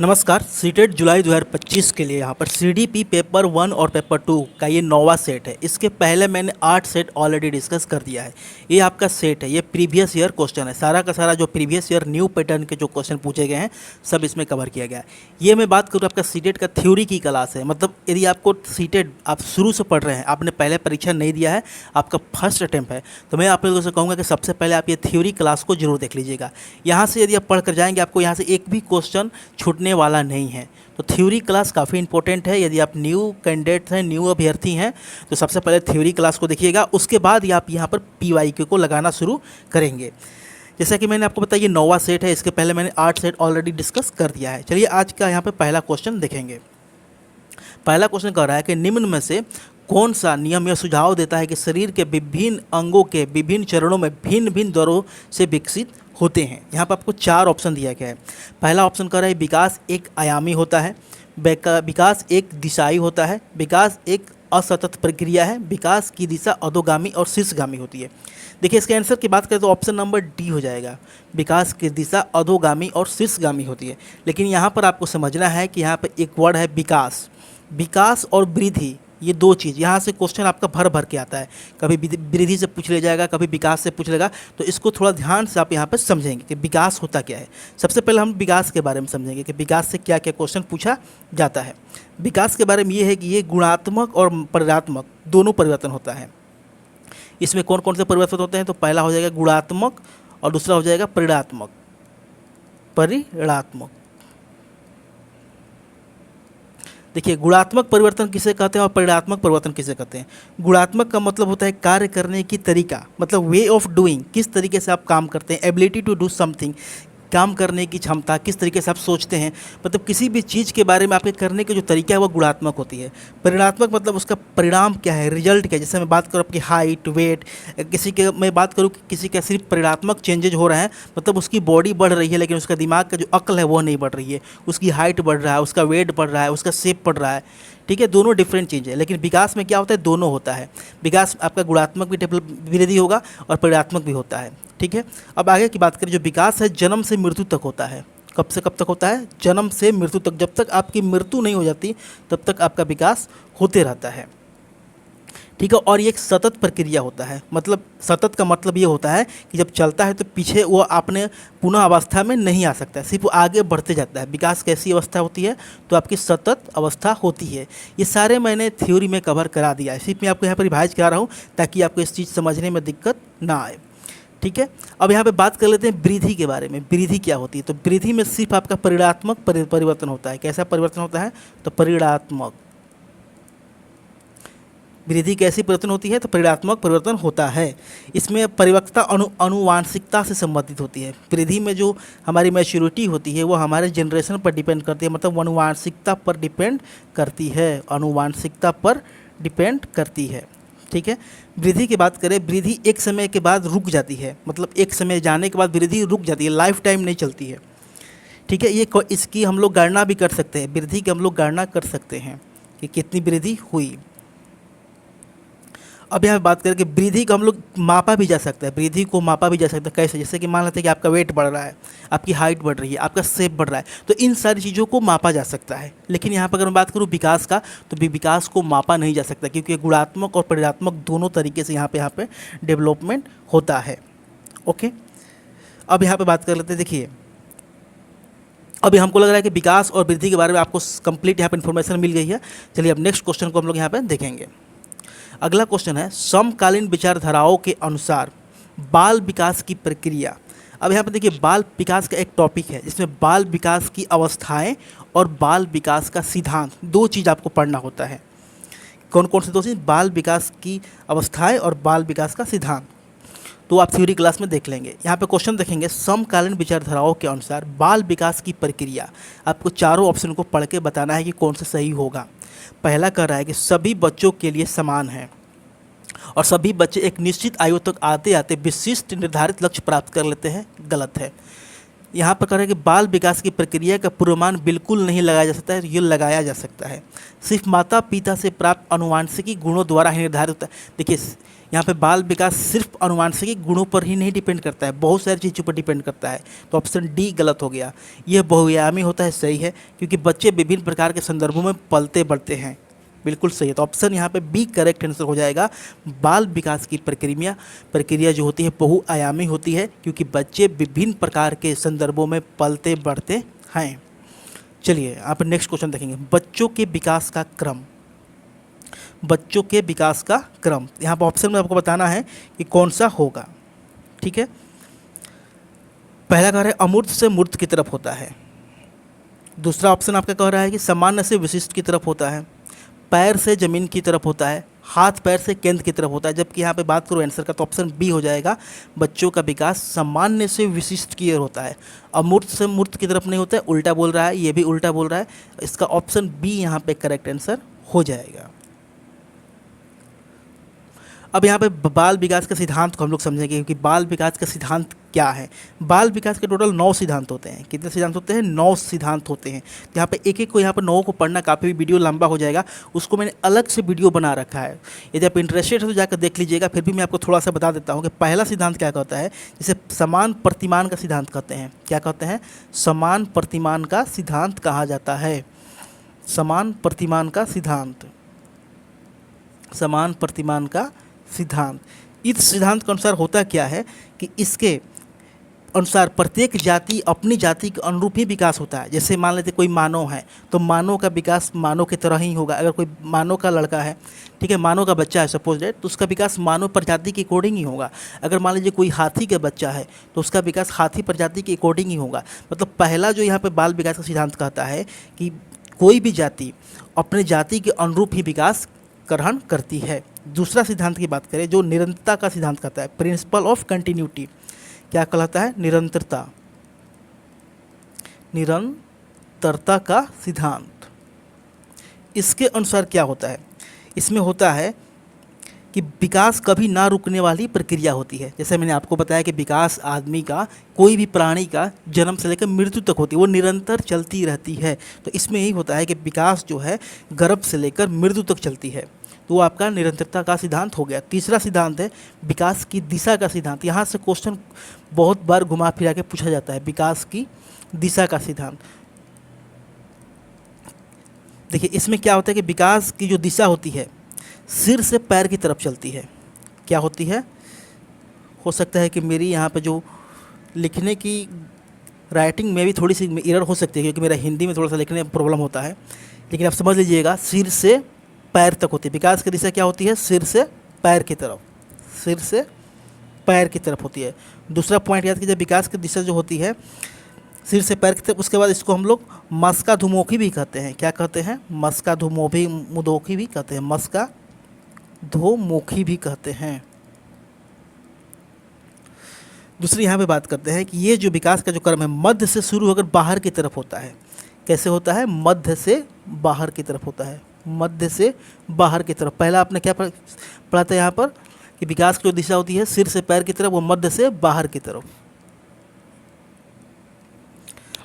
नमस्कार। सीटेट जुलाई 2025 के लिए यहाँ पर सीडीपी पेपर 1 और पेपर 2 का ये नौवा सेट है। इसके पहले मैंने 8 सेट ऑलरेडी डिस्कस कर दिया है। ये आपका सेट है, ये प्रीवियस ईयर क्वेश्चन है। सारा का सारा जो प्रीवियस ईयर न्यू पैटर्न के जो क्वेश्चन पूछे गए हैं सब इसमें कवर किया गया है। ये मैं बात करूँ आपका सीटेट का थ्योरी की क्लास है। मतलब यदि आपको सीटेट आप शुरू से पढ़ रहे हैं, आपने पहले परीक्षा नहीं दिया है, आपका फर्स्ट अटैम्प्ट है, तो मैं आप लोगों से कहूँगा कि सबसे पहले आप ये थ्योरी क्लास को जरूर देख लीजिएगा। यहाँ से यदि आप पढ़ कर जाएंगे, आपको यहाँ से एक भी क्वेश्चन छूटने वाला नहीं है। तो थ्योरी क्लास काफ़ी इंपॉर्टेंट है। यदि आप न्यू कैंडिडेट हैं, न्यू अभ्यर्थी हैं, तो सबसे पहले थ्योरी क्लास को देखिएगा। उसके बाद आप यहाँ पर पीवाईक्यू को लगाना शुरू करेंगे। जैसा कि मैंने आपको बताया ये नौवा सेट है। इसके पहले मैंने 8 सेट ऑलरेडी डिस्कस कर दिया है। चलिए आज का यहाँ पर पहला क्वेश्चन देखेंगे। पहला क्वेश्चन कह रहा है कि निम्न में से कौन सा नियम यह सुझाव देता है कि शरीर के विभिन्न अंगों के विभिन्न चरणों में भिन्न भिन्न दौरों से विकसित होते हैं। यहाँ पर आपको 4 ऑप्शन दिया गया है। पहला ऑप्शन कह रहा है विकास एक आयामी होता है, विकास एक दिशाई होता है, विकास एक असतत प्रक्रिया है, विकास की दिशा अधोगामी और शीर्षगामी होती है। देखिए इसके आंसर की बात करें तो ऑप्शन नंबर डी हो जाएगा। विकास की दिशा अधोगामी और शीर्षगामी होती है। लेकिन यहाँ पर आपको समझना है कि यहाँ पर एक वर्ड है विकास। विकास और वृद्धि, ये दो चीज़ यहाँ से क्वेश्चन आपका भर भर के आता है। कभी वृद्धि से पूछ ले जाएगा, कभी विकास से पूछ लेगा। तो इसको थोड़ा ध्यान से आप यहाँ पर समझेंगे कि विकास होता क्या है। सबसे पहले हम विकास के बारे में समझेंगे कि विकास से क्या क्या क्वेश्चन पूछा जाता है। विकास के बारे में ये है कि ये गुणात्मक और परिमाणात्मक दोनों परिवर्तन होता है। इसमें कौन कौन से परिवर्तन होते हैं? तो पहला हो जाएगा गुणात्मक और दूसरा हो जाएगा परिमाणात्मक। देखिए गुणात्मक परिवर्तन किसे कहते हैं और परिमाणात्मक परिवर्तन किसे कहते हैं। गुणात्मक का मतलब होता है कार्य करने की तरीका, मतलब वे ऑफ डूइंग, किस तरीके से आप काम करते हैं। एबिलिटी टू डू समथिंग, काम करने की क्षमता, किस तरीके से आप सोचते हैं, मतलब किसी भी चीज़ के बारे में आपके करने की जो तरीका है वो गुणात्मक होती है। परिमाणात्मक मतलब उसका परिणाम क्या है, रिजल्ट क्या है। जैसे मैं बात करूँ आपकी हाइट, वेट, किसी के मैं बात करूँ कि किसी का सिर्फ परिमाणात्मक चेंजेज हो रहे हैं, मतलब उसकी बॉडी बढ़ रही है लेकिन उसका दिमाग का जो अक्ल है वो नहीं बढ़ रही है। उसकी हाइट बढ़ रहा है, उसका वेट बढ़ रहा है, उसका शेप बढ़ रहा है। ठीक है, दोनों डिफरेंट चीज़ है। लेकिन विकास में क्या होता है, दोनों होता है। विकास आपका गुणात्मक भी वृद्धि होगा और परिमाणात्मक भी होता है। ठीक है, अब आगे की बात करें। जो विकास है जन्म से मृत्यु तक होता है। कब से कब तक होता है? जन्म से मृत्यु तक। जब तक आपकी मृत्यु नहीं हो जाती तब तक आपका विकास होते रहता है। ठीक है, और ये एक सतत प्रक्रिया होता है। मतलब सतत का मतलब ये होता है कि जब चलता है तो पीछे वो अपने पुनः अवस्था में नहीं आ सकता है, सिर्फ वो आगे बढ़ते जाता है। विकास कैसी अवस्था होती है? तो आपकी सतत अवस्था होती है। ये सारे मैंने थ्योरी में कवर करा दिया है, सिर्फ मैं आपको यहाँ पर रिवाइज करा रहा हूँ ताकि आपको इस चीज़ समझने में दिक्कत ना आए। ठीक है, अब यहाँ पे बात कर लेते हैं वृद्धि के बारे में। वृद्धि क्या होती है? तो वृद्धि में सिर्फ आपका परिमाणात्मक परिवर्तन होता है। कैसा परिवर्तन होता है? तो परिमाणात्मक। वृद्धि कैसी परिवर्तन होती है? तो परिमाणात्मक परिवर्तन होता है। इसमें परिपक्वता अनुवांशिकता से संबंधित होती है। वृद्धि में जो हमारी मैच्योरिटी होती है वो हमारे जनरेशन पर डिपेंड करती है, मतलब अनुवांशिकता पर डिपेंड करती है। अनुवांशिकता पर डिपेंड करती है। ठीक है, वृद्धि की बात करें, वृद्धि एक समय के बाद रुक जाती है। मतलब एक समय जाने के बाद वृद्धि रुक जाती है, लाइफ टाइम नहीं चलती है। ठीक है, ये इसकी हम लोग गणना भी कर सकते हैं। वृद्धि की हम लोग गणना कर सकते हैं कि कितनी वृद्धि हुई। अब यहाँ बात करें कि वृद्धि को हम लोग मापा भी जा सकता है। वृद्धि को मापा भी जा सकता है। कैसे? जैसे कि मान लेते हैं कि आपका वेट बढ़ रहा है, आपकी हाइट बढ़ रही है, आपका शेप बढ़ रहा है, तो इन सारी चीज़ों को मापा जा सकता है। लेकिन यहाँ पर अगर मैं बात करूँ विकास का, तो विकास को मापा नहीं जा सकता, क्योंकि गुणात्मक और परिमाणात्मक दोनों तरीके से यहाँ पे डेवलपमेंट होता है। ओके, अब यहाँ पर बात कर लेते हैं। देखिए अभी हमको लग रहा है कि विकास और वृद्धि के बारे में आपको कंप्लीट यहाँ पर इन्फॉर्मेशन मिल गई है। चलिए अब नेक्स्ट क्वेश्चन को हम लोग यहाँ पर देखेंगे। अगला क्वेश्चन है समकालीन विचारधाराओं के अनुसार बाल विकास की प्रक्रिया। अब यहाँ पर देखिए बाल विकास का एक टॉपिक है जिसमें बाल विकास की अवस्थाएं और बाल विकास का सिद्धांत, दो चीज़ आपको पढ़ना होता है। कौन कौन सी दो चीज़? बाल विकास की अवस्थाएं और बाल विकास का सिद्धांत। तो आप थ्योरी क्लास में देख लेंगे। यहाँ पे क्वेश्चन देखेंगे समकालीन विचारधाराओं के अनुसार बाल विकास की प्रक्रिया। आपको चारों ऑप्शन को पढ़ के बताना है कि कौन सा सही होगा। पहला कह रहा है कि सभी बच्चों के लिए समान है और सभी बच्चे एक निश्चित आयु तक आते आते विशिष्ट निर्धारित लक्ष्य प्राप्त कर लेते हैं। गलत है। यहाँ पर कह रहे हैं कि बाल विकास की प्रक्रिया का पूर्वानुमान बिल्कुल नहीं लगाया जा सकता है। ये लगाया जा सकता है, सिर्फ माता पिता से प्राप्त आनुवांशिकी गुणों द्वारा ही निर्धारित होता है। देखिए यहाँ पे बाल विकास सिर्फ अनुवांशिक गुणों पर ही नहीं डिपेंड करता है, बहुत सारी चीज़ों पर डिपेंड करता है। तो ऑप्शन डी गलत हो गया। यह बहुआयामी होता है, सही है, क्योंकि बच्चे विभिन्न प्रकार के संदर्भों में पलते बढ़ते हैं, बिल्कुल सही है। तो ऑप्शन यहाँ पे बी करेक्ट आंसर हो जाएगा। बाल विकास की प्रक्रिया जो होती है बहुआयामी होती है, क्योंकि बच्चे विभिन्न प्रकार के संदर्भों में पलते बढ़ते हैं। चलिए आप नेक्स्ट क्वेश्चन देखेंगे, बच्चों के विकास का क्रम। बच्चों के विकास का क्रम, यहाँ पर ऑप्शन में आपको बताना है कि कौन सा होगा, ठीक है। पहला कह रहा है अमूर्त से मूर्त की तरफ होता है। दूसरा ऑप्शन आपका कह रहा है कि सामान्य से विशिष्ट की तरफ होता है। पैर से जमीन की तरफ होता है। हाथ पैर से केंद्र की तरफ होता है। जबकि यहाँ पे बात करूँ आंसर का तो ऑप्शन बी हो जाएगा, बच्चों का विकास सामान्य से विशिष्ट की ओर होता है। अमूर्त से मूर्त की तरफ नहीं होता है, उल्टा बोल रहा है, ये भी उल्टा बोल रहा है। इसका ऑप्शन बी यहाँ पे करेक्ट आंसर हो जाएगा। अब यहाँ पे बाल विकास के सिद्धांत को हम लोग समझेंगे कि बाल विकास का सिद्धांत क्या है। बाल विकास के टोटल 9 सिद्धांत होते हैं। कितने सिद्धांत होते हैं? 9 सिद्धांत होते हैं। तो यहाँ पे एक एक को यहाँ पर 9 को पढ़ना काफ़ी वीडियो लंबा हो जाएगा, उसको मैंने अलग से वीडियो बना रखा है। यदि आप इंटरेस्टेड हो तो जाकर देख लीजिएगा। फिर भी मैं आपको थोड़ा सा बता देता हूँ कि पहला सिद्धांत क्या कहता है, जिसे समान प्रतिमान का सिद्धांत कहते हैं। क्या कहते हैं? समान प्रतिमान का सिद्धांत कहा जाता है। समान प्रतिमान का सिद्धांत, समान प्रतिमान का सिद्धांत। इस सिद्धांत के अनुसार होता क्या है कि इसके अनुसार प्रत्येक जाति अपनी जाति के अनुरूप ही विकास होता है। जैसे मान लेते कोई मानव है तो मानव का विकास मानव की तरह ही होगा। अगर कोई मानव का लड़का है, ठीक है, मानव का बच्चा है सपोज डेट, तो उसका विकास मानव प्रजाति के अकॉर्डिंग ही होगा। अगर मान लीजिए कोई हाथी का बच्चा है तो उसका विकास हाथी प्रजाति के अकॉर्डिंग ही होगा। मतलब पहला जो यहाँ पे बाल विकास का सिद्धांत कहता है कि कोई भी जाति अपने जाति के अनुरूप ही विकास ग्रहण करती है। दूसरा सिद्धांत की बात करें जो निरंतरता का सिद्धांत कहता है, प्रिंसिपल ऑफ कंटिन्यूटी। क्या कहलाता है? निरंतरता, निरंतरता का सिद्धांत। इसके अनुसार क्या होता है? इसमें होता है कि विकास कभी ना रुकने वाली प्रक्रिया होती है। जैसे मैंने आपको बताया कि विकास आदमी का, कोई भी प्राणी का जन्म से लेकर मृत्यु तक होती है, वो निरंतर चलती रहती है। तो इसमें यही होता है कि विकास जो है गर्भ से लेकर मृत्यु तक चलती है। तो वो आपका निरंतरता का सिद्धांत हो गया। तीसरा सिद्धांत है विकास की दिशा का सिद्धांत। यहाँ से क्वेश्चन बहुत बार घुमा फिरा के पूछा जाता है, विकास की दिशा का सिद्धांत। देखिए इसमें क्या होता है कि विकास की जो दिशा होती है सिर से पैर की तरफ चलती है। क्या होती है? हो सकता है कि मेरी यहाँ पे जो लिखने की राइटिंग में भी थोड़ी सी एरर हो सकती है, क्योंकि मेरा हिंदी में थोड़ा सा लिखने में प्रॉब्लम होता है। लेकिन आप समझ लीजिएगा, सिर से पैर तक होती है। विकास की दिशा क्या होती है? सिर से पैर की तरफ, सिर से पैर की तरफ होती है। दूसरा पॉइंट याद कीजिए, विकास की दिशा जो होती है सिर से पैर की तरफ, उसके बाद इसको हम लोग मस्काधुमुखी भी कहते हैं। क्या कहते हैं? मस्काधुमुखी भी कहते हैं, मस्काधुमुखी भी कहते हैं। दूसरी यहाँ पे बात करते हैं कि ये जो विकास का जो क्रम है मध्य से शुरू होकर बाहर की तरफ होता है। कैसे होता है? मध्य से बाहर की तरफ होता है, मध्य से बाहर की तरफ। पहला आपने क्या पढ़ा था यहाँ पर कि विकास की जो दिशा होती है सिर से पैर की तरफ, वो मध्य से बाहर की तरफ।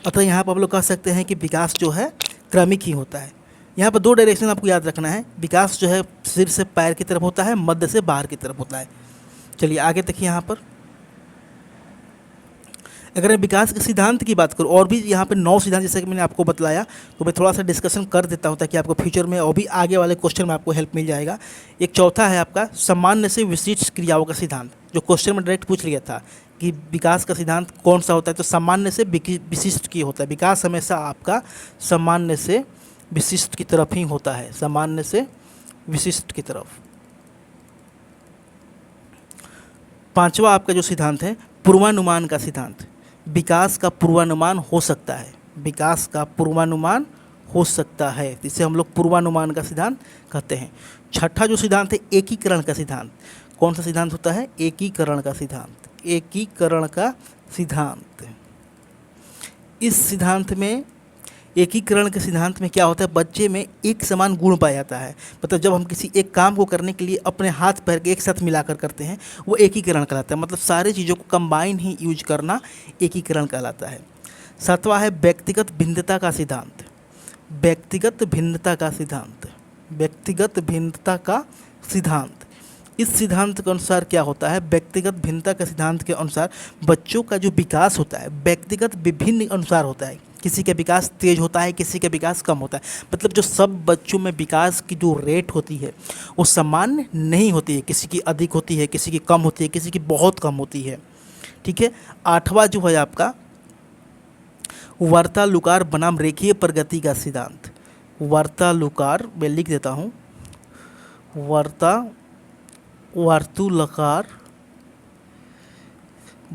अतः यहाँ पर आप लोग कह सकते हैं कि विकास जो है क्रमिक ही होता है। यहाँ पर 2 डायरेक्शन आपको याद रखना है। विकास जो है सिर से पैर की तरफ होता है, मध्य से बाहर की तरफ होता है। चलिए आगे देखिए, यहाँ पर अगर मैं विकास के सिद्धांत की बात करूँ, और भी यहाँ पे 9 सिद्धांत जैसे कि मैंने आपको बतलाया, तो मैं थोड़ा सा डिस्कशन कर देता हूँ ताकि आपको फ्यूचर में और भी आगे वाले क्वेश्चन में आपको हेल्प मिल जाएगा। एक चौथा है आपका सामान्य से विशिष्ट क्रियाओं का सिद्धांत, जो क्वेश्चन में डायरेक्ट पूछ लिया था कि विकास का सिद्धांत कौन सा होता है, तो सामान्य से विशिष्ट की होता है। विकास हमेशा आपका सामान्य से विशिष्ट की तरफ ही होता है, सामान्य से विशिष्ट की तरफ। पांचवा आपका जो सिद्धांत है पूर्वानुमान का सिद्धांत। विकास का पूर्वानुमान हो सकता है, विकास का पूर्वानुमान हो सकता है, इसे हम लोग पूर्वानुमान का सिद्धांत कहते हैं। छठा जो सिद्धांत है एकीकरण का सिद्धांत। कौन सा सिद्धांत होता है? एकीकरण का सिद्धांत, एकीकरण का सिद्धांत। इस सिद्धांत में, एकीकरण के सिद्धांत में क्या होता है, बच्चे में एक समान गुण पाया जाता है। मतलब जब हम किसी एक काम को करने के लिए अपने हाथ पैर के एक साथ मिलाकर करते हैं, वो एकीकरण कहलाता है। मतलब सारी चीज़ों को कंबाइन ही यूज करना एकीकरण कहलाता है। सातवां है व्यक्तिगत भिन्नता का सिद्धांत। व्यक्तिगत भिन्नता का सिद्धांत, व्यक्तिगत भिन्नता का सिद्धांत। इस सिद्धांत के अनुसार क्या होता है, व्यक्तिगत भिन्नता के सिद्धांत के अनुसार बच्चों का जो विकास होता है व्यक्तिगत विभिन्न अनुसार होता है। किसी का विकास तेज होता है, किसी का विकास कम होता है। मतलब जो सब बच्चों में विकास की जो रेट होती है वो सामान्य नहीं होती है, किसी की अधिक होती है, किसी की कम होती है, किसी की बहुत कम होती है। ठीक है। आठवां जो है आपका वार्तालुकार बनाम रेखीय प्रगति का सिद्धांत। वार्तालुकार मैं लिख देता हूँ, वार्तालुकार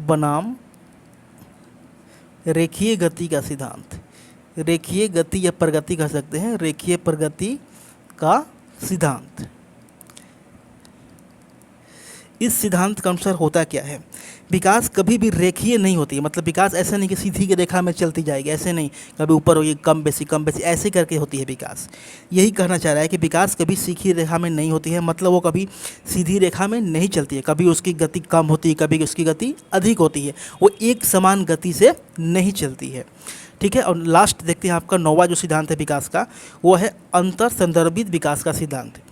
बनाम रेखीय गति का सिद्धांत। रेखीय गति या प्रगति कह सकते हैं, रेखीय प्रगति का सिद्धांत। इस सिद्धांत के अनुसार होता क्या है, विकास कभी भी रेखीय नहीं होती है। मतलब विकास ऐसा नहीं कि सीधी की रेखा में चलती जाएगी, ऐसे नहीं, कभी ऊपर होगी कम बेसी ऐसे करके होती है विकास। यही कहना चाह रहा है कि विकास कभी सीधी रेखा में नहीं होती है, मतलब वो कभी सीधी रेखा में नहीं चलती है, कभी उसकी गति कम होती है, कभी उसकी गति अधिक होती है, वो एक समान गति से नहीं चलती है। ठीक है। और लास्ट देखते हैं आपका 9वां जो सिद्धांत है विकास का, वो है अंतर संदर्भित विकास का सिद्धांत।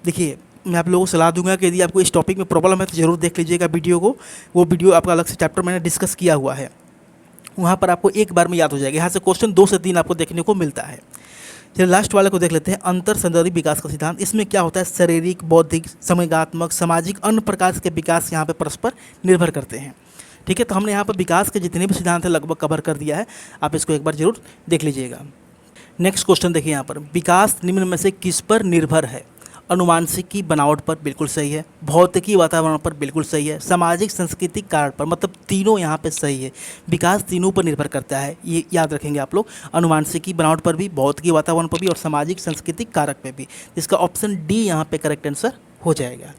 देखिए मैं आप लोगों को सलाह दूंगा कि यदि आपको इस टॉपिक में प्रॉब्लम है तो ज़रूर देख लीजिएगा वीडियो को। वो वीडियो आपका अलग से चैप्टर मैंने डिस्कस किया हुआ है, वहाँ पर आपको एक बार में याद हो जाएगा। यहाँ से क्वेश्चन 2 से 3 आपको देखने को मिलता है। चलिए लास्ट वाले को देख लेते हैं, अंतर संदर्भित विकास का सिद्धांत। इसमें क्या होता है, शारीरिक, बौद्धिक, संवेगात्मक, सामाजिक अन्य प्रकार के विकास यहाँ पर परस्पर निर्भर करते हैं। ठीक है। तो हमने यहाँ पर विकास के जितने भी सिद्धांत हैं लगभग कवर कर दिया है, आप इसको एक बार जरूर देख लीजिएगा। नेक्स्ट क्वेश्चन देखिए यहाँ पर, विकास निम्न में से किस पर निर्भर है। अनुवांशिकी बनावट पर बिल्कुल सही है, भौतिकी वातावरण पर बिल्कुल सही है, सामाजिक सांस्कृतिक कारण पर, मतलब तीनों यहाँ पे सही है। विकास तीनों पर निर्भर करता है, ये याद रखेंगे आप लोग, अनुवांशिकी बनावट पर भी, भौतिकी वातावरण पर भी और सामाजिक सांस्कृतिक कारक पे भी। इसका ऑप्शन डी यहाँ पे करेक्ट आंसर हो जाएगा।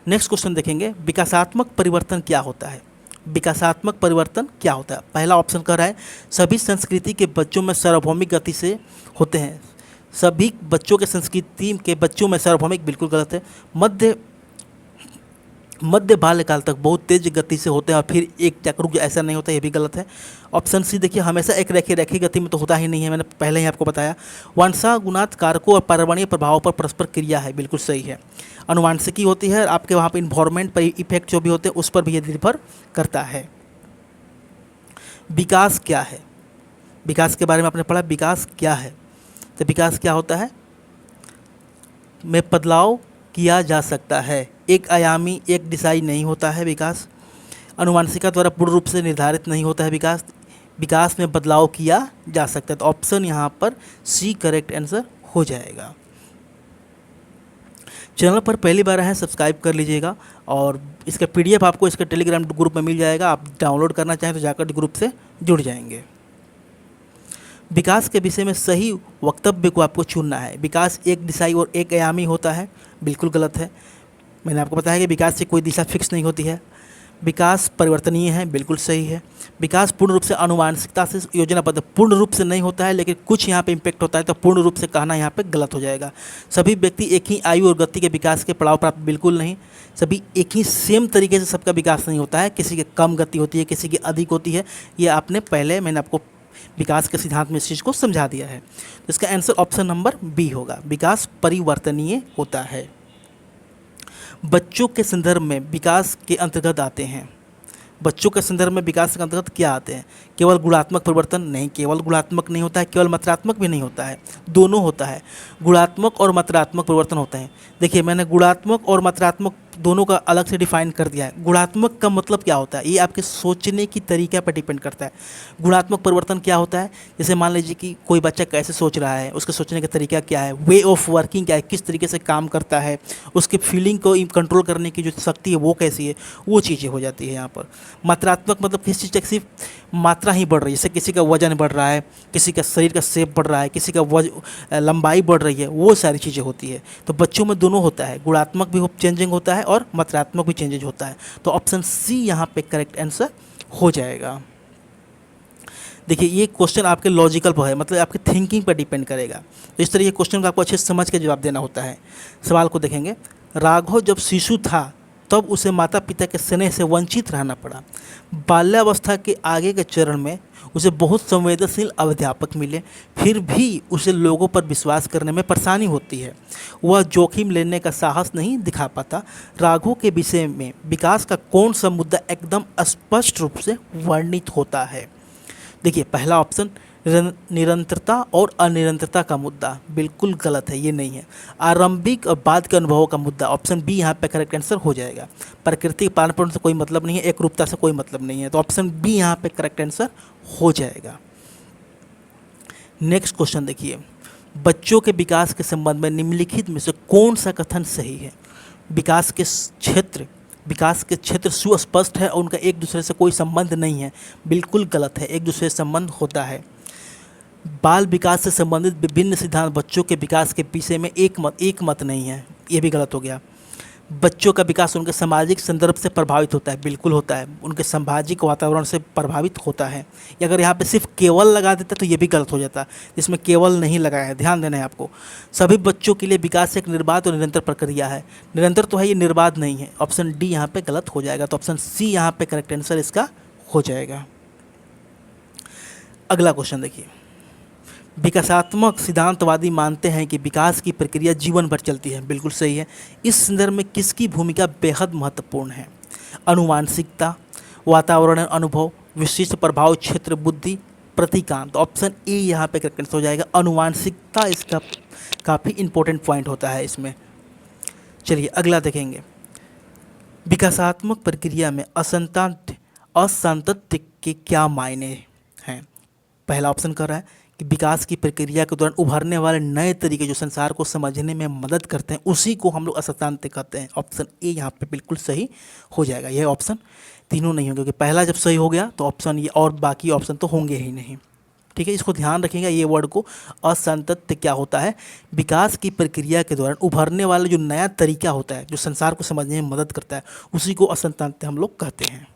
नेक्स्ट क्वेश्चन देखेंगे, विकासात्मक परिवर्तन क्या होता है। विकासात्मक परिवर्तन क्या होता है। पहला ऑप्शन कह रहा है सभी संस्कृति के बच्चों में सार्वभौमिक गति से होते हैं। सभी बच्चों के संस्कृति के बच्चों में सार्वभौमिक बिल्कुल गलत है। मध्य बाल्यकाल तक बहुत तेज गति से होते हैं और फिर एक चक्रुक ऐसा नहीं होता, ये भी गलत है। ऑप्शन सी देखिए, हमेशा एक रेखीय गति में तो होता ही नहीं है, मैंने पहले ही आपको बताया। वंशानुगत कारकों और पर्यावरणीय प्रभावों पर परस्पर क्रिया है, बिल्कुल सही है। अनुवांशिकी होती है, आपके वहाँ पर इन्वायरमेंट पर इफेक्ट जो भी होते हैं उस पर भी ये निर्भर करता है। विकास क्या है, विकास के बारे में आपने पढ़ा, विकास क्या है। तो विकास क्या होता है, में बदलाव किया जा सकता है, एक आयामी एक दिशाई नहीं होता है विकास। अनुवांशिका द्वारा पूर्ण रूप से निर्धारित नहीं होता है विकास। विकास में बदलाव किया जा सकता है। तो ऑप्शन यहाँ पर सी करेक्ट आंसर हो जाएगा। चैनल पर पहली बार है सब्सक्राइब कर लीजिएगा और इसका PDF आपको इसके टेलीग्राम ग्रुप में मिल जाएगा। आप डाउनलोड करना चाहें तो जाकर ग्रुप से जुड़ जाएंगे। विकास के विषय में सही वक्तव्य को आपको चुनना है। विकास एक दिशाई और एक आयामी होता है, बिल्कुल गलत है। मैंने आपको बताया कि विकास से कोई दिशा फिक्स नहीं होती है। विकास परिवर्तनीय है, बिल्कुल सही है। विकास पूर्ण रूप से आनुवांशिकता से योजनाबद्ध, पूर्ण रूप से नहीं होता है लेकिन कुछ यहाँ पे इम्पैक्ट होता है, तो पूर्ण रूप से कहना यहाँ पे गलत हो जाएगा। सभी व्यक्ति एक ही आयु और गति के विकास के पड़ाव प्राप्त, बिल्कुल नहीं। सभी एक ही सेम तरीके से सबका विकास नहीं होता है, किसी की कम गति होती है, किसी की अधिक होती है। ये आपने पहले मैंने आपको विकास के सिद्धांत में इस चीज़ को समझा दिया है। तो इसका आंसर ऑप्शन नंबर बी होगा, विकास परिवर्तनीय होता है। बच्चों के संदर्भ में विकास के अंतर्गत आते हैं, बच्चों के संदर्भ में विकास के अंतर्गत क्या आते हैं। केवल गुणात्मक परिवर्तन नहीं, केवल गुणात्मक नहीं होता है, केवल मात्रात्मक भी नहीं होता है, दोनों होता है। गुणात्मक और मात्रात्मक परिवर्तन होते हैं। देखिए मैंने गुणात्मक और मात्रात्मक दोनों का अलग से डिफाइन कर दिया है। गुणात्मक का मतलब क्या होता है, ये आपके सोचने की तरीके पर डिपेंड करता है। गुणात्मक परिवर्तन क्या होता है, जैसे मान लीजिए कि कोई बच्चा कैसे सोच रहा है, उसके सोचने का तरीका क्या है, वे ऑफ वर्किंग क्या है, किस तरीके से काम करता है, उसके फीलिंग को कंट्रोल करने की जो शक्ति है वो कैसी है, वो चीज़ें हो जाती है यहाँ पर। मात्रात्मक मतलब किसी चीज़ की सिर्फ मात्रा ही बढ़ रही है, जैसे किसी का वजन बढ़ रहा है, किसी का शरीर का शेप बढ़ रहा है, किसी का लंबाई बढ़ रही है, वो सारी चीज़ें होती है। तो बच्चों में दोनों होता है, गुणात्मक भी चेंजिंग होता है और मात्रात्मक भी चेंजेज होता है। तो ऑप्शन सी यहाँ पे करेक्ट आंसर हो जाएगा। देखिए ये क्वेश्चन आपके लॉजिकल पर है, मतलब आपके थिंकिंग पर डिपेंड करेगा। तो इस तरह ये क्वेश्चन को आपको अच्छे से समझ के जवाब देना होता है। सवाल को देखेंगे, राघव जब शिशु था तब उसे माता पिता के स्नेह से वंचित रहना पड़ा। बाल्यावस्था के आगे के चरण में उसे बहुत संवेदनशील अध्यापक मिले, फिर भी उसे लोगों पर विश्वास करने में परेशानी होती है। वह जोखिम लेने का साहस नहीं दिखा पाता। राघव के विषय में विकास का कौन सा मुद्दा एकदम स्पष्ट रूप से वर्णित होता है? देखिए, पहला ऑप्शन निरंतरता और अनिरंतरता का मुद्दा बिल्कुल गलत है, ये नहीं है। आरंभिक और बाद के अनुभवों का मुद्दा, ऑप्शन बी यहाँ पे करेक्ट आंसर हो जाएगा। प्रकृति के पालन पोषण से कोई मतलब नहीं है, एक रूपता से कोई मतलब नहीं है, तो ऑप्शन बी यहाँ पे करेक्ट आंसर हो जाएगा। नेक्स्ट क्वेश्चन देखिए, बच्चों के विकास के संबंध में निम्नलिखित में से कौन सा कथन सही है? विकास के क्षेत्र सुस्पष्ट है और उनका एक दूसरे से कोई संबंध नहीं है, बिल्कुल गलत है, एक दूसरे से संबंध होता है। बाल विकास से संबंधित विभिन्न सिद्धांत बच्चों के विकास के विषय में एक मत नहीं है, ये भी गलत हो गया। बच्चों का विकास उनके सामाजिक संदर्भ से प्रभावित होता है, बिल्कुल होता है, उनके सामाजिक वातावरण से प्रभावित होता है। अगर यहाँ पे सिर्फ केवल लगा देता तो ये भी गलत हो जाता, इसमें केवल नहीं लगाया है, ध्यान देना है आपको। सभी बच्चों के लिए विकास एक निर्बाध और निरंतर प्रक्रिया है, निरंतर तो है, ये निर्बाध नहीं है। ऑप्शन डी यहाँ पे गलत हो जाएगा, तो ऑप्शन सी यहाँ पे करेक्ट आंसर इसका हो जाएगा। अगला क्वेश्चन देखिए, विकासात्मक सिद्धांतवादी मानते हैं कि विकास की प्रक्रिया जीवन भर चलती है, बिल्कुल सही है। इस संदर्भ में किसकी भूमिका बेहद महत्वपूर्ण है? आनुवांशिकता, वातावरण अनुभव, विशिष्ट प्रभाव क्षेत्र, बुद्धि, प्रतीकांत। ऑप्शन ए यहाँ पे करेक्ट आंसर हो जाएगा। आनुवांशिकता इसका काफ़ी इंपॉर्टेंट पॉइंट होता है इसमें। चलिए अगला देखेंगे, विकासात्मक प्रक्रिया में असातत्य के क्या मायने हैं? पहला ऑप्शन कर रहा है कि विकास की प्रक्रिया के दौरान उभरने वाले नए तरीके जो संसार को समझने में मदद करते हैं, उसी को हम लोग असातत्य कहते हैं। ऑप्शन ए यहाँ पे बिल्कुल सही हो जाएगा। यह ऑप्शन तीनों नहीं होंगे, क्योंकि पहला जब सही हो गया तो ऑप्शन ये और बाकी ऑप्शन तो होंगे ही नहीं। ठीक है, इसको ध्यान रखिएगा, ये वर्ड को। असातत्य क्या होता है? विकास की प्रक्रिया के दौरान उभरने वाला जो नया तरीका होता है, जो संसार को समझने में मदद करता है, उसी को असातत्य हम लोग कहते हैं।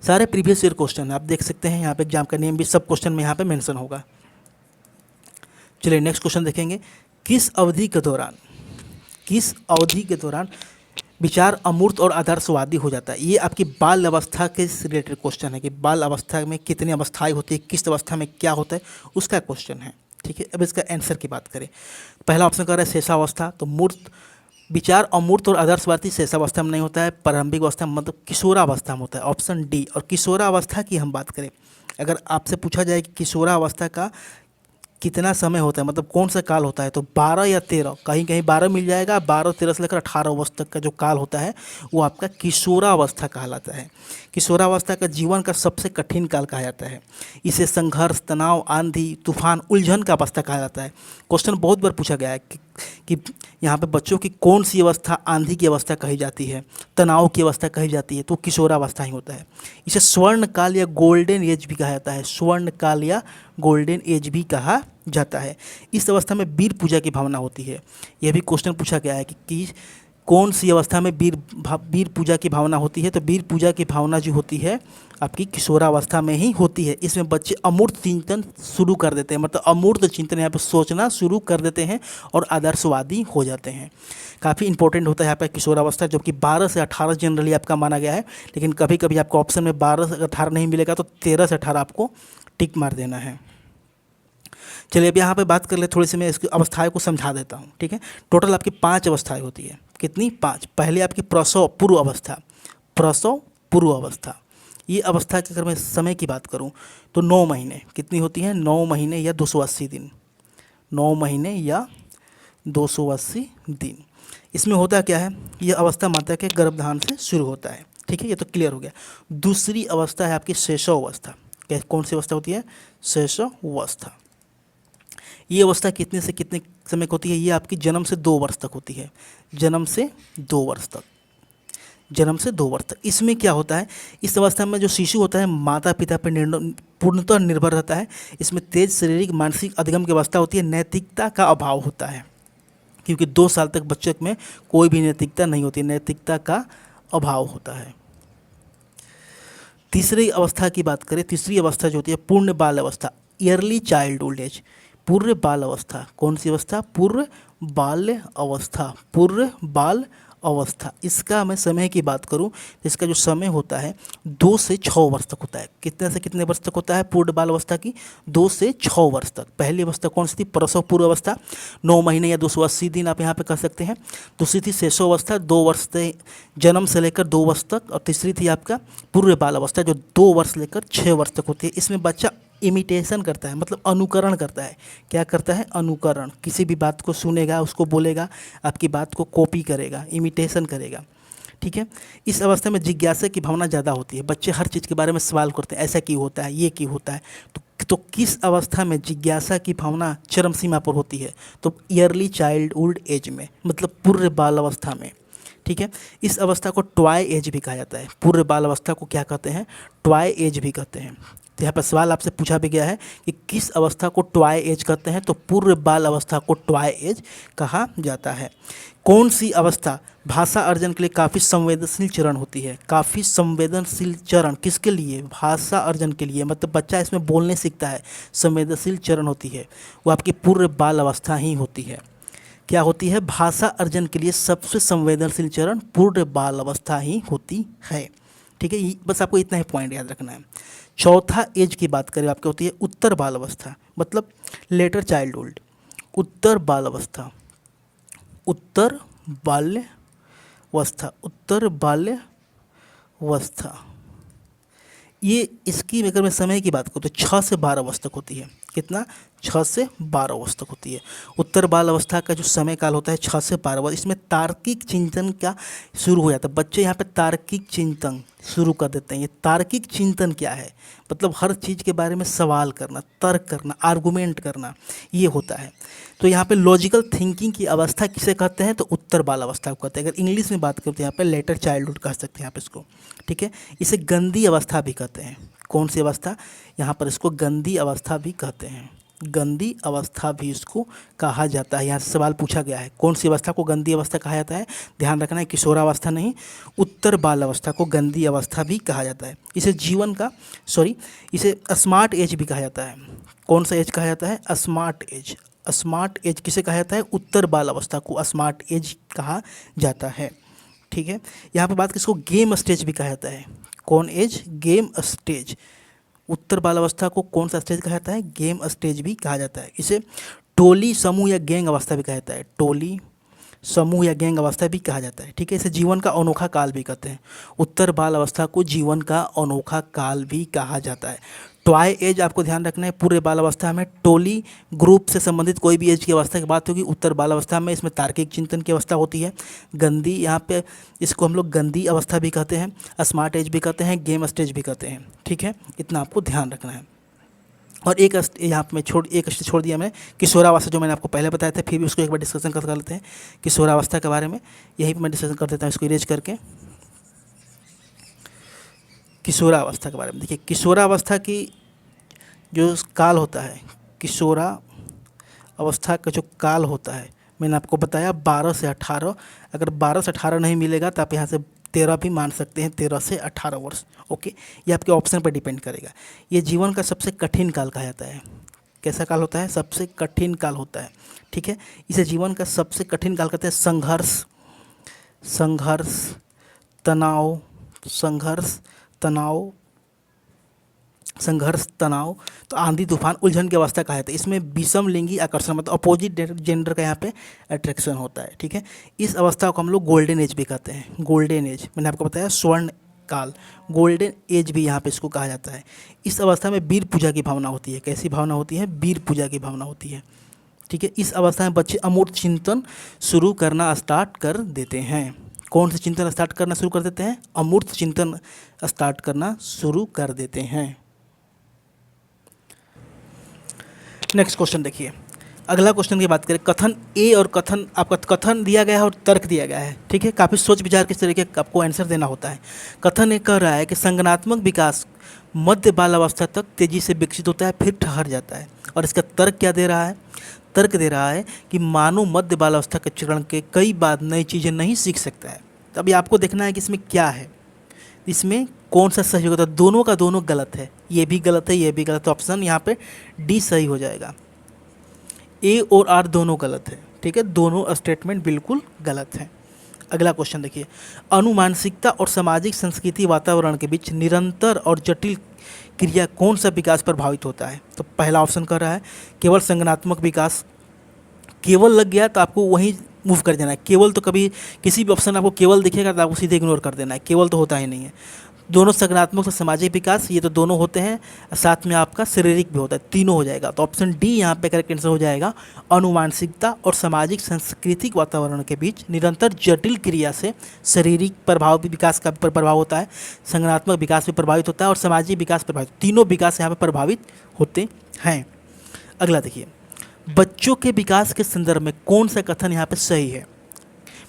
सारे प्रीवियस ईयर क्वेश्चन आप देख सकते हैं, यहाँ पे एग्जाम का नेम भी सब क्वेश्चन में यहाँ पे मेंशन होगा। चलिए नेक्स्ट क्वेश्चन देखेंगे, किस अवधि के दौरान विचार अमूर्त और आदर्शवादी हो जाता है? ये आपकी बाल अवस्था के रिलेटेड क्वेश्चन है कि बाल अवस्था में कितनी अवस्थाएं होती है, किस अवस्था में क्या होता है, उसका क्वेश्चन है। ठीक है, अब इसका आंसर की बात करें, पहला ऑप्शन कर रहा है शेषावस्था, तो मूर्त विचार अमूर्त और आदर्शवादी शेषावस्था में नहीं होता है, प्रारंभिक अवस्था मतलब किशोरावस्था में होता है, ऑप्शन डी। और किशोरावस्था की हम बात करें, अगर आपसे पूछा जाए कि किशोरावस्था का कितना समय होता है, मतलब कौन सा काल होता है, तो 12 या 13, कहीं कहीं 12 मिल जाएगा। 12-13 से लेकर 18 वर्ष तक का जो काल होता है वो आपका किशोरावस्था कहलाता है। किशोरावस्था का जीवन का सबसे कठिन काल कहा जाता है। इसे संघर्ष, तनाव, आंधी, तूफान, उलझन का अवस्था कहा जाता है। क्वेश्चन बहुत बार पूछा गया है कि यहाँ पे बच्चों की कौन सी अवस्था आंधी की अवस्था कही जाती है, तनाव की अवस्था कही जाती है, तो किशोरावस्था ही होता है। इसे स्वर्ण काल या गोल्डन एज भी कहा जाता है, स्वर्ण काल या गोल्डन एज भी कहा जाता है। इस अवस्था में वीर पूजा की भावना होती है। यह भी क्वेश्चन पूछा गया है कि कौन सी अवस्था में वीर पूजा की भावना होती है, तो वीर पूजा की भावना जो होती है आपकी किशोरावस्था में ही होती है। इसमें बच्चे अमूर्त चिंतन शुरू कर देते हैं, मतलब अमूर्त चिंतन यहाँ पर सोचना शुरू कर देते हैं और आदर्शवादी हो जाते हैं। काफ़ी इंपॉर्टेंट होता है यहाँ पर किशोरावस्था, जो कि 12 से 18 जनरली आपका माना गया है, लेकिन कभी कभी आपको ऑप्शन में 12 से 18 नहीं मिलेगा तो 13 से 18 आपको टिक मार देना है। चलिए अब यहाँ पे बात कर ले, थोड़ी सी मैं इसकी अवस्थाएं को समझा देता हूँ। ठीक है, टोटल आपकी 5 अवस्थाएं होती है। कितनी? 5। पहले आपकी प्रसव पूर्व अवस्था। ये अवस्था की अगर मैं समय की बात करूँ तो 9 महीने कितनी होती हैं? 9 महीने या 280 दिन। 9 महीने या 280 दिन। इसमें होता क्या है, यह अवस्था माता के गर्भधारण से शुरू होता है। ठीक है, ये तो क्लियर हो गया। दूसरी अवस्था है आपकी शैशवावस्था। कौन सी अवस्था होती है? शैशवावस्था। ये अवस्था कितने से कितने समय की होती है? ये आपकी जन्म से 2 वर्ष तक होती है। जन्म से 2 वर्ष तक। इसमें क्या होता है, इस अवस्था में जो शिशु होता है माता पिता पर पूर्णतः निर्भर रहता है। इसमें तेज शारीरिक मानसिक अधिगम की अवस्था होती है। नैतिकता का अभाव होता है, क्योंकि 2 साल तक बच्चे में कोई भी नैतिकता नहीं होती, नैतिकता का अभाव होता है। तीसरी अवस्था की बात करें, तीसरी अवस्था जो होती है पूर्ण बाल अवस्था, ईयरली चाइल्डहुड एज। पूर्व बाल अवस्था, कौन सी अवस्था? पूर्व बाल अवस्था। अवस्था, इसका मैं समय की बात करूं तो इसका जो समय होता है 2 से 6 वर्ष तक होता है। कितने से कितने वर्ष तक होता है पूर्ण बाल अवस्था की? 2 से 6 वर्ष तक। पहली अवस्था कौन सी थी? प्रसव पूर्व अवस्था, 9 महीने या 280 दिन आप यहाँ पे कह सकते हैं। दूसरी थी शैशव अवस्था, 2 वर्ष से जन्म से लेकर 2 वर्ष तक। और तीसरी थी आपका पूर्व बाल अवस्था जो 2 वर्ष लेकर 6 वर्ष तक होती है। इसमें बच्चा इमिटेशन करता है, मतलब अनुकरण करता है। क्या करता है? अनुकरण। किसी भी बात को सुनेगा, उसको बोलेगा, आपकी बात को कॉपी करेगा, इमिटेशन करेगा। ठीक है। इस अवस्था में जिज्ञासा की भावना ज़्यादा होती है। बच्चे हर चीज़ के बारे में सवाल करते हैं, ऐसा क्यों होता है, ये क्यों होता है। तो किस अवस्था में जिज्ञासा की भावना चरम सीमा पर होती है? तो ईयरली चाइल्डहुड एज में, मतलब पूर्व बाल अवस्था में। ठीक है। इस अवस्था को टॉय एज भी कहा जाता है। पूर्व बाल अवस्था को क्या कहते हैं? टॉय एज भी कहते हैं। तो यहाँ पर सवाल आपसे पूछा भी गया है कि किस अवस्था को टॉय एज कहते हैं? तो पूर्व बाल अवस्था को टॉय एज कहा जाता है। कौन सी अवस्था भाषा अर्जन के लिए काफ़ी संवेदनशील चरण होती है? काफ़ी संवेदनशील चरण किसके लिए? भाषा अर्जन के लिए, मतलब बच्चा इसमें बोलने सीखता है। संवेदनशील चरण होती है वो आपकी पूर्व बाल अवस्था ही होती है। क्या होती है? भाषा अर्जन के लिए सबसे संवेदनशील चरण पूर्व बाल अवस्था ही होती है। ठीक है, बस आपको इतना ही पॉइंट याद रखना है। चौथा एज की बात करें आपकी होती है उत्तर बाल अवस्था, मतलब लेटर चाइल्डहुड। उत्तर बाल अवस्था, उत्तर बाल्यावस्था, उत्तर बाल्यावस्था, ये इसकी अगर मैं समय की बात करूँ तो 6 से 12 वर्ष तक होती है। कितना? 6 से 12 वर्ष तक होती है। उत्तर बाल अवस्था का जो समय काल होता है 6 से 12 वर्ष। इसमें तार्किक चिंतन क्या शुरू हो जाता है? बच्चे यहाँ पे तार्किक चिंतन शुरू कर देते हैं। ये तार्किक चिंतन क्या है? मतलब हर चीज़ के बारे में सवाल करना, तर्क करना, आर्गूमेंट करना, ये होता है। तो यहाँ पे लॉजिकल थिंकिंग की अवस्था किसे कहते हैं? तो उत्तर बाल अवस्था को कहते हैं। अगर इंग्लिश में बात करते हैं यहाँ पे लेटर चाइल्डहुड कह सकते हैं यहाँ पे इसको। ठीक है। इसे गंदी अवस्था भी कहते हैं। कौन सी अवस्था? यहाँ पर इसको गंदी अवस्था भी कहते हैं। गंदी अवस्था भी इसको कहा जाता है। यहाँ से सवाल पूछा गया है कौन सी अवस्था को गंदी अवस्था कहा जाता है? ध्यान रखना है, किशोरावस्था नहीं, उत्तर बाल अवस्था को गंदी अवस्था भी कहा जाता है। इसे इसे स्मार्ट एज भी कहा जाता है। कौन सा एज कहा जाता है? Smart as. स्मार्ट एज किसे कहा जाता है? उत्तर बाल अवस्था को स्मार्ट एज कहा जाता है। ठीक है। यहाँ पर बात किसको? गेम स्टेज भी कहा जाता है। कौन एज? Game stage. उत्तर बाल अवस्था को कौन सा स्टेज कहा जाता है? गेम स्टेज भी कहा जाता है। इसे टोली, समूह या गैंग अवस्था भी कहा जाता है। टोली, समूह या गैंग अवस्था भी कहा जाता है। ठीक है। इसे जीवन का अनोखा काल भी कहते हैं। उत्तर बाल अवस्था को जीवन का अनोखा काल भी कहा जाता है। टॉय एज आपको ध्यान रखना है, पूरे बाल अवस्था में टोली ग्रुप से संबंधित कोई भी एज की अवस्था की बात होगी उत्तर बाल अवस्था में, इसमें तार्किक चिंतन की अवस्था होती है। गंदी, यहाँ पे इसको हम लोग गंदी अवस्था भी कहते हैं, स्मार्ट एज भी कहते हैं, गेम स्टेज भी कहते हैं। ठीक है, इतना आपको ध्यान रखना है। और एक यहाँ पे एक स्टेज छोड़ दिया मैंने, किशोरावस्था, जो मैंने आपको पहले बताया था, फिर भी उसको एक बार डिस्कशन कर लेते हैं किशोरावस्था के बारे में। यहीं पर मैं डिस्कशन कर देता हूँ इसको इरेज करके। किशोरावस्था के बारे में देखिए, किशोरावस्था की जो काल होता है, किशोरा अवस्था का जो काल होता है, मैंने आपको बताया 12 से 18। अगर 12 से 18 नहीं मिलेगा तो आप यहाँ से 13 भी मान सकते हैं, 13 से 18 वर्ष। ओके, ये आपके ऑप्शन पर डिपेंड करेगा। ये जीवन का सबसे कठिन काल कहा जाता है। कैसा काल होता है? सबसे कठिन काल होता है। ठीक है, इसे जीवन का सबसे कठिन काल कहते हैं। संघर्ष, तनाव, तो आंधी तूफान, उलझन की अवस्था कहा जाता है। इसमें विषम लिंगी आकर्षण, मतलब अपोजिट जेंडर का यहाँ पे अट्रैक्शन होता है। ठीक है, इस अवस्था को हम लोग गोल्डन एज भी कहते हैं। गोल्डन एज मैंने आपको बताया, स्वर्ण काल, गोल्डन एज भी यहाँ पे इसको कहा जाता है। इस अवस्था में वीर पूजा की भावना होती है। कैसी भावना होती है? वीर पूजा की भावना होती है। ठीक है, इस अवस्था में बच्चे अमूर्त चिंतन शुरू करना स्टार्ट कर देते हैं। कौन से चिंतन स्टार्ट करना शुरू कर देते हैं? अमूर्त चिंतन स्टार्ट करना शुरू कर देते हैं। नेक्स्ट क्वेश्चन देखिए, अगला क्वेश्चन की बात करें, कथन ए और कथन, आपका कथन दिया गया है और तर्क दिया गया है। ठीक है, काफ़ी सोच विचार किस तरीके का आपको आंसर देना होता है। कथन ए कह रहा है कि संज्ञानात्मक विकास मध्य बाल अवस्था तक तेजी से विकसित होता है, फिर ठहर जाता है। और इसका तर्क क्या दे रहा है? तर्क दे रहा है कि मानव मध्य बाल अवस्था के चरण के कई बार नई चीज़ें नहीं सीख सकता है। तो अभी आपको देखना है कि इसमें क्या है, इसमें कौन सा सही होता है। दोनों का दोनों गलत है, ये भी गलत है, ये भी गलत है। ऑप्शन यहाँ पे डी सही हो जाएगा। ए और आर दोनों गलत है। ठीक है, दोनों स्टेटमेंट बिल्कुल गलत है। अगला क्वेश्चन देखिए, अनुमानसिकता और सामाजिक संस्कृति वातावरण के बीच निरंतर और जटिल क्रिया कौन सा विकास प्रभावित होता है? तो पहला ऑप्शन कर रहा है केवल संज्ञानात्मक विकास। केवल लग गया तो आपको वहीं मूव कर देना है। केवल तो कभी किसी भी ऑप्शन आपको केवल दिखेगा तो आपको सीधे इग्नोर कर देना है, केवल तो होता ही नहीं है। दोनों संज्ञानात्मक और सामाजिक विकास ये तो दोनों होते हैं, साथ में आपका शारीरिक भी होता है, तीनों हो जाएगा। तो ऑप्शन डी यहाँ पे करेक्ट आंसर हो जाएगा। अनुवांशिकता और सामाजिक सांस्कृतिक वातावरण के बीच निरंतर जटिल क्रिया से शारीरिक प्रभाव भी, विकास का भी प्रभाव होता है, संज्ञानात्मक विकास भी प्रभावित होता है और सामाजिक विकास प्रभावित, तीनों विकास यहाँ पर प्रभावित होते हैं। अगला देखिए, बच्चों के विकास के संदर्भ में कौन सा कथन यहाँ पे सही है?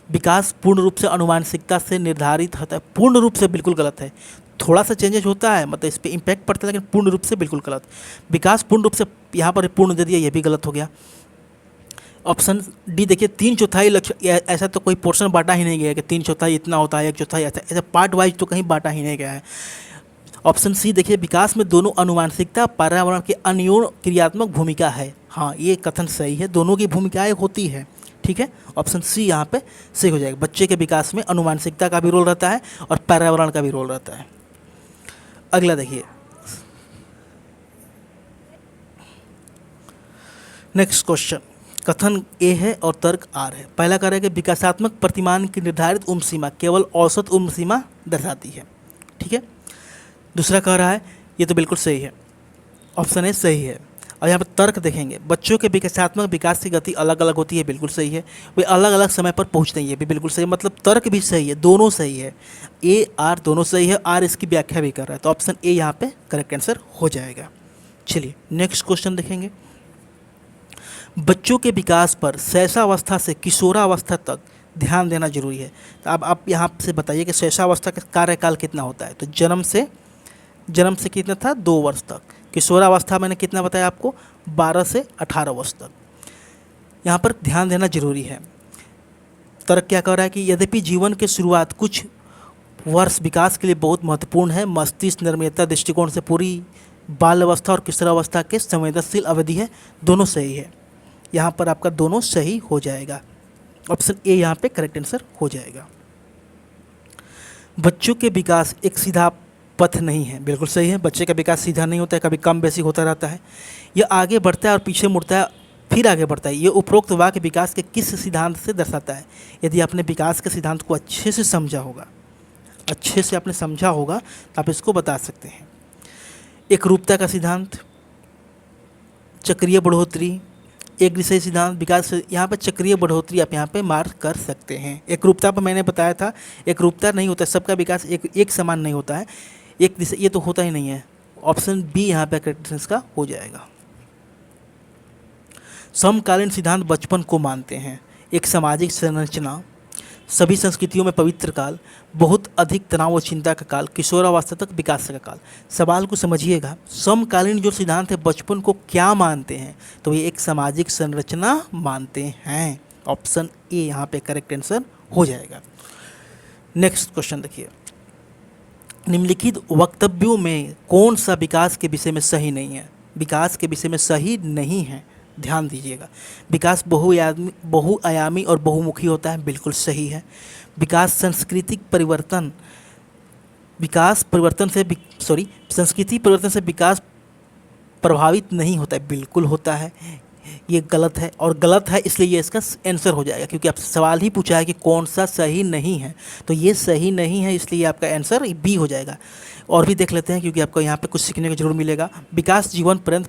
विकास पूर्ण रूप से अनुवांशिकता से निर्धारित होता है, पूर्ण रूप से बिल्कुल गलत है। थोड़ा सा चेंजेज होता है, मतलब इस पर इम्पैक्ट पड़ता है, लेकिन पूर्ण रूप से बिल्कुल गलत। विकास पूर्ण रूप से यहाँ पर पूर्ण दे दिया, यह भी गलत हो गया। ऑप्शन डी देखिए, 3/4 लक्ष्य, ऐसा तो कोई पोर्शन बांटा ही नहीं गया कि 3/4 इतना होता है, 1/4 ऐसा पार्ट वाइज तो कहीं बांटा ही नहीं गया है। ऑप्शन सी देखिए, विकास में दोनों अनुवांशिकता पर्यावरण की अन्योन्य क्रियात्मक भूमिका है। हाँ, ये कथन सही है, दोनों की भूमिकाएं होती है। ठीक है, ऑप्शन सी यहाँ पे सही हो जाएगा। बच्चे के विकास में अनुवांशिकता का भी रोल रहता है और पर्यावरण का भी रोल रहता है। अगला देखिए, नेक्स्ट क्वेश्चन, कथन ए है और तर्क आर है। पहला कह रहा है कि विकासात्मक प्रतिमान की निर्धारित उम्र सीमा केवल औसत उम्र सीमा दर्शाती है। ठीक है, दूसरा कह रहा है, ये तो बिल्कुल सही है, ऑप्शन ए सही है। और यहाँ पर तर्क देखेंगे, बच्चों के विकासात्मक विकास की गति अलग अलग होती है, बिल्कुल सही है। वे अलग अलग समय पर पहुँचते हैं, ये भी बिल्कुल सही है। मतलब तर्क भी सही है, दोनों सही है, ए आर दोनों सही है, आर इसकी व्याख्या भी कर रहा है। तो ऑप्शन ए यहाँ पे करेक्ट आंसर हो जाएगा। चलिए नेक्स्ट क्वेश्चन देखेंगे, बच्चों के विकास पर शैशवावस्था से किशोरावस्था तक ध्यान देना जरूरी है। तो अब आप यहाँ से बताइए कि शैशवावस्था का कार्यकाल कितना होता है? तो जन्म से कितना था? 2 वर्ष तक। किशोरावस्था मैंने कितना बताया आपको? 12 से 18 वर्ष तक। यहाँ पर ध्यान देना जरूरी है। तर्क क्या कह रहा है कि यद्यपि जीवन के शुरुआत कुछ वर्ष विकास के लिए बहुत महत्वपूर्ण है, मस्तिष्क निर्मयता दृष्टिकोण से पूरी बाल्यावस्था और किशोरावस्था के संवेदनशील अवधि है, दोनों सही है। यहाँ पर आपका दोनों सही हो जाएगा, ऑप्शन ए यहाँ पे करेक्ट आंसर हो जाएगा। बच्चों के विकास एक सीधा पथ नहीं है, बिल्कुल सही है। बच्चे का विकास सीधा नहीं होता है, कभी कम बेसी होता रहता है। यह आगे बढ़ता है और पीछे मुड़ता है, फिर आगे बढ़ता है। ये उपरोक्त वाक्य विकास के किस सिद्धांत से दर्शाता है? यदि आपने विकास के सिद्धांत को अच्छे से समझा होगा, तो आप इसको बता सकते हैं। एकरूपता का सिद्धांत, चक्रीय बढ़ोतरी, एक दिशाई सिद्धांत, विकास, यहाँ पर चक्रीय बढ़ोतरी आप यहाँ पे मार्क कर सकते हैं। एकरूपता पर मैंने बताया था, एकरूपता नहीं होता, सबका विकास एक समान नहीं होता है, एक दिशा, ये तो होता ही नहीं है। ऑप्शन बी यहाँ पे करेक्ट आंसर का हो जाएगा। समकालीन सिद्धांत बचपन को मानते हैं, एक सामाजिक संरचना, सभी संस्कृतियों में पवित्र काल, बहुत अधिक तनाव और चिंता का काल, किशोरावस्था तक विकास का काल। सवाल को समझिएगा, समकालीन जो सिद्धांत है बचपन को क्या मानते हैं? तो ये एक सामाजिक संरचना मानते हैं। ऑप्शन ए यहाँ पे करेक्ट आंसर हो जाएगा। नेक्स्ट क्वेश्चन देखिए, निम्नलिखित वक्तव्यों में कौन सा विकास के विषय में सही नहीं है? विकास के विषय में सही नहीं है, ध्यान दीजिएगा। विकास बहुआयामी और बहुमुखी होता है, बिल्कुल सही है। विकास सांस्कृतिक परिवर्तन, संस्कृति परिवर्तन से विकास प्रभावित नहीं होता है, बिल्कुल होता है। ये गलत है, और गलत है इसलिए ये इसका आंसर हो जाएगा, क्योंकि आपसे सवाल ही पूछा है कि कौन सा सही नहीं है, तो ये सही नहीं है, इसलिए आपका आंसर बी हो जाएगा। और भी देख लेते हैं, क्योंकि आपको यहाँ पे कुछ सीखने को जरूर मिलेगा। विकास जीवन पर्यंत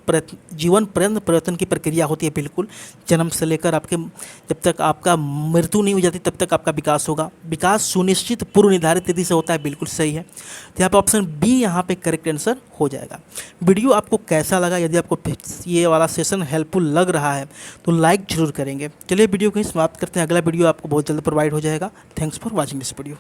परिवर्तन की प्रक्रिया होती है, बिल्कुल। जन्म से लेकर आपके जब तक आपका मृत्यु नहीं हो जाती तब तक आपका विकास होगा। विकास सुनिश्चित पूर्व निर्धारित तिथि से होता है, बिल्कुल सही है। तो यहाँ पे ऑप्शन बी यहाँ पे करेक्ट आंसर हो जाएगा। वीडियो आपको कैसा लगा? यदि आपको ये वाला सेशन हेल्पफुल लग रहा है तो लाइक जरूर करेंगे। चलिए वीडियो को ही समाप्त करते हैं, अगला वीडियो आपको बहुत जल्द प्रोवाइड हो जाएगा। Thanks for watching this video.